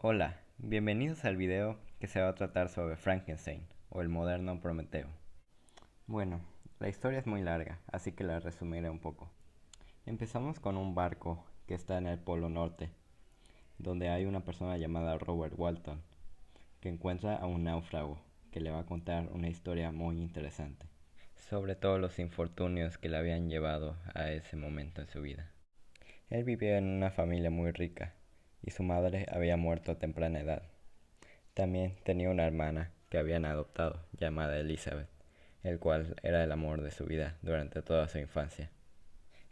Hola, bienvenidos al video que se va a tratar sobre Frankenstein o el moderno Prometeo. Bueno, la historia es muy larga, así que la resumiré un poco. Empezamos con un barco que está en el Polo Norte, donde hay una persona llamada Robert Walton, que encuentra a un náufrago que le va a contar una historia muy interesante, sobre todos los infortunios que le habían llevado a ese momento en su vida. Él vivía en una familia muy rica, y su madre había muerto a temprana edad. También tenía una hermana que habían adoptado, llamada Elizabeth, el cual era el amor de su vida durante toda su infancia.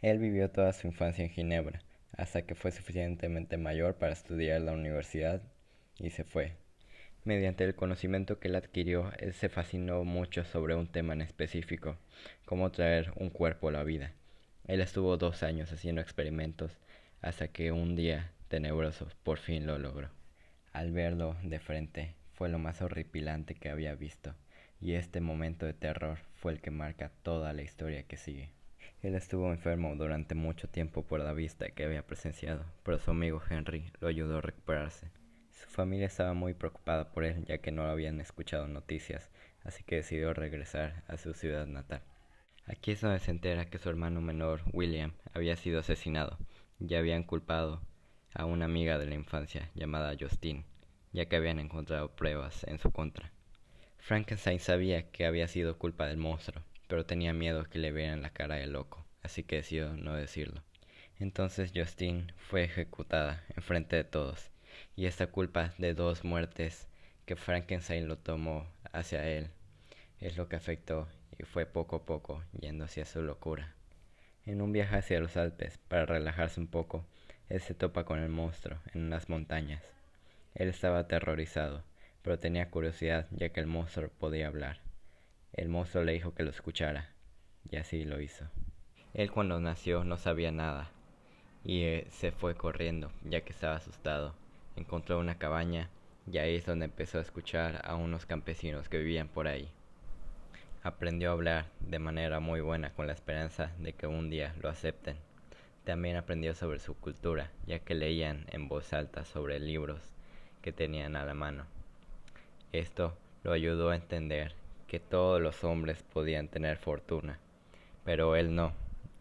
Él vivió toda su infancia en Ginebra, hasta que fue suficientemente mayor para estudiar en la universidad y se fue. Mediante el conocimiento que él adquirió, él se fascinó mucho sobre un tema en específico, cómo traer un cuerpo a la vida. Él estuvo 2 años haciendo experimentos hasta que un día tenebroso por fin lo logró. Al verlo de frente fue lo más horripilante que había visto, y este momento de terror fue el que marca toda la historia que sigue. Él estuvo enfermo durante mucho tiempo por la vista que había presenciado, pero su amigo Henry lo ayudó a recuperarse. Su familia estaba muy preocupada por él, ya que no habían escuchado noticias, así que decidió regresar a su ciudad natal. Aquí es donde se entera que su hermano menor, William, había sido asesinado, y habían culpado a una amiga de la infancia llamada Justine, ya que habían encontrado pruebas en su contra. Frankenstein sabía que había sido culpa del monstruo, pero tenía miedo que le vieran la cara de loco, así que decidió no decirlo. Entonces Justine fue ejecutada enfrente de todos, y esta culpa de 2 muertes que Frankenstein lo tomó hacia él es lo que afectó y fue poco a poco yendo hacia su locura. En un viaje hacia los Alpes para relajarse un poco, él se topa con el monstruo en unas montañas. Él estaba aterrorizado, pero tenía curiosidad ya que el monstruo podía hablar. El monstruo le dijo que lo escuchara, y así lo hizo. Él cuando nació no sabía nada, y se fue corriendo, ya que estaba asustado. Encontró una cabaña, y ahí es donde empezó a escuchar a unos campesinos que vivían por ahí. Aprendió a hablar de manera muy buena con la esperanza de que un día lo acepten. También aprendió sobre su cultura, ya que leían en voz alta sobre libros que tenían a la mano. Esto lo ayudó a entender que todos los hombres podían tener fortuna, pero él no,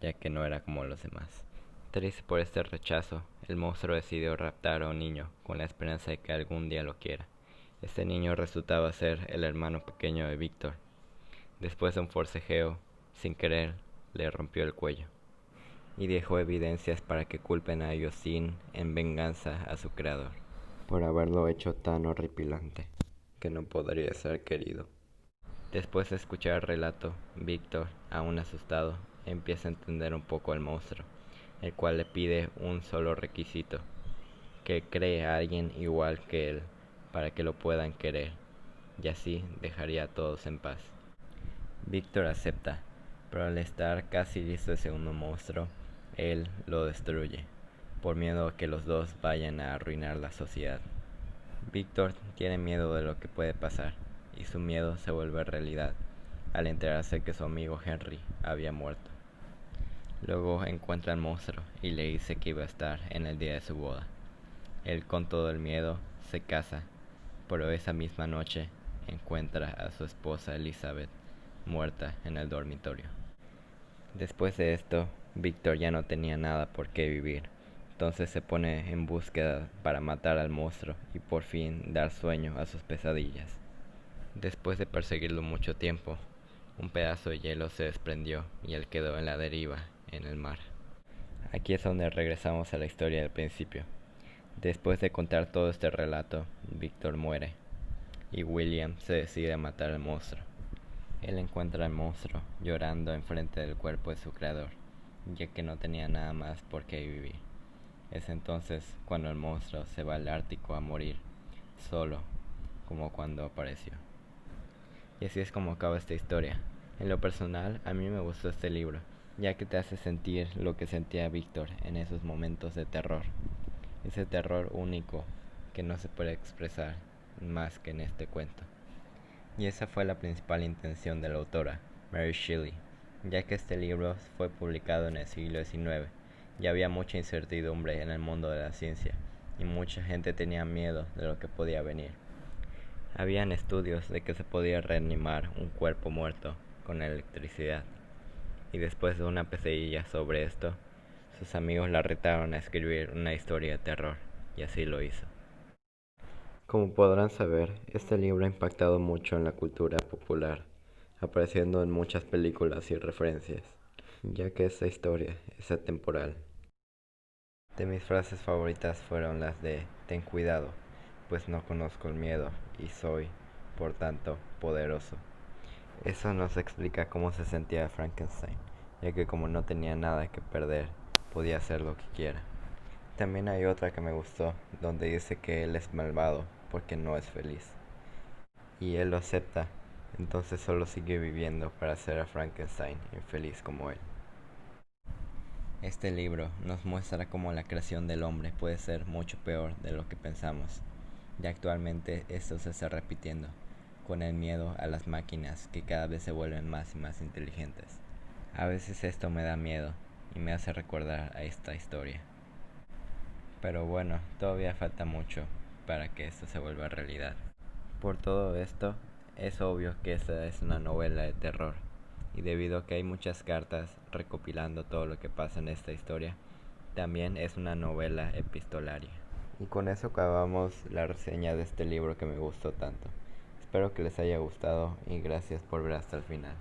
ya que no era como los demás. Triste por este rechazo, el monstruo decidió raptar a un niño con la esperanza de que algún día lo quiera. Este niño resultaba ser el hermano pequeño de Víctor. Después de un forcejeo, sin querer, le rompió el cuello y dejó evidencias para que culpen a Yosin en venganza a su creador, por haberlo hecho tan horripilante que no podría ser querido. Después de escuchar el relato, Víctor, aún asustado, empieza a entender un poco al monstruo, el cual le pide un solo requisito: que cree a alguien igual que él para que lo puedan querer, y así dejaría a todos en paz. Víctor acepta, pero al estar casi listo el segundo monstruo, él lo destruye, por miedo a que los dos vayan a arruinar la sociedad. Víctor tiene miedo de lo que puede pasar, y su miedo se vuelve realidad al enterarse que su amigo Henry había muerto. Luego encuentra al monstruo y le dice que iba a estar en el día de su boda. Él, con todo el miedo, se casa, pero esa misma noche encuentra a su esposa Elizabeth muerta en el dormitorio. Después de esto, Víctor ya no tenía nada por qué vivir, entonces se pone en búsqueda para matar al monstruo y por fin dar sueño a sus pesadillas. Después de perseguirlo mucho tiempo, un pedazo de hielo se desprendió y él quedó en la deriva en el mar. Aquí es donde regresamos a la historia del principio. Después de contar todo este relato, Víctor muere y William se decide a matar al monstruo. Él encuentra al monstruo llorando enfrente del cuerpo de su creador, ya que no tenía nada más por qué vivir. Es entonces cuando el monstruo se va al Ártico a morir, solo, como cuando apareció. Y así es como acaba esta historia. En lo personal, a mí me gustó este libro, ya que te hace sentir lo que sentía Víctor en esos momentos de terror. Ese terror único que no se puede expresar más que en este cuento. Y esa fue la principal intención de la autora, Mary Shelley, ya que este libro fue publicado en el siglo XIX y había mucha incertidumbre en el mundo de la ciencia, y mucha gente tenía miedo de lo que podía venir. Habían estudios de que se podía reanimar un cuerpo muerto con electricidad, y después de una pesadilla sobre esto, sus amigos la retaron a escribir una historia de terror, y así lo hizo. Como podrán saber, este libro ha impactado mucho en la cultura popular, apareciendo en muchas películas y referencias, ya que esta historia es atemporal. De mis frases favoritas fueron las de "Ten cuidado, pues no conozco el miedo y soy, por tanto, poderoso". Eso nos explica cómo se sentía Frankenstein, ya que como no tenía nada que perder, podía hacer lo que quiera. También hay otra que me gustó, donde dice que él es malvado porque no es feliz. Y él lo acepta, entonces solo sigue viviendo para hacer a Frankenstein infeliz como él. Este libro nos muestra cómo la creación del hombre puede ser mucho peor de lo que pensamos, y actualmente esto se está repitiendo, con el miedo a las máquinas que cada vez se vuelven más y más inteligentes. A veces esto me da miedo y me hace recordar a esta historia. Pero bueno, todavía falta mucho para que esto se vuelva realidad. Por todo esto, es obvio que esta es una novela de terror, y debido a que hay muchas cartas recopilando todo lo que pasa en esta historia, también es una novela epistolaria. Y con eso acabamos la reseña de este libro que me gustó tanto. Espero que les haya gustado y gracias por ver hasta el final.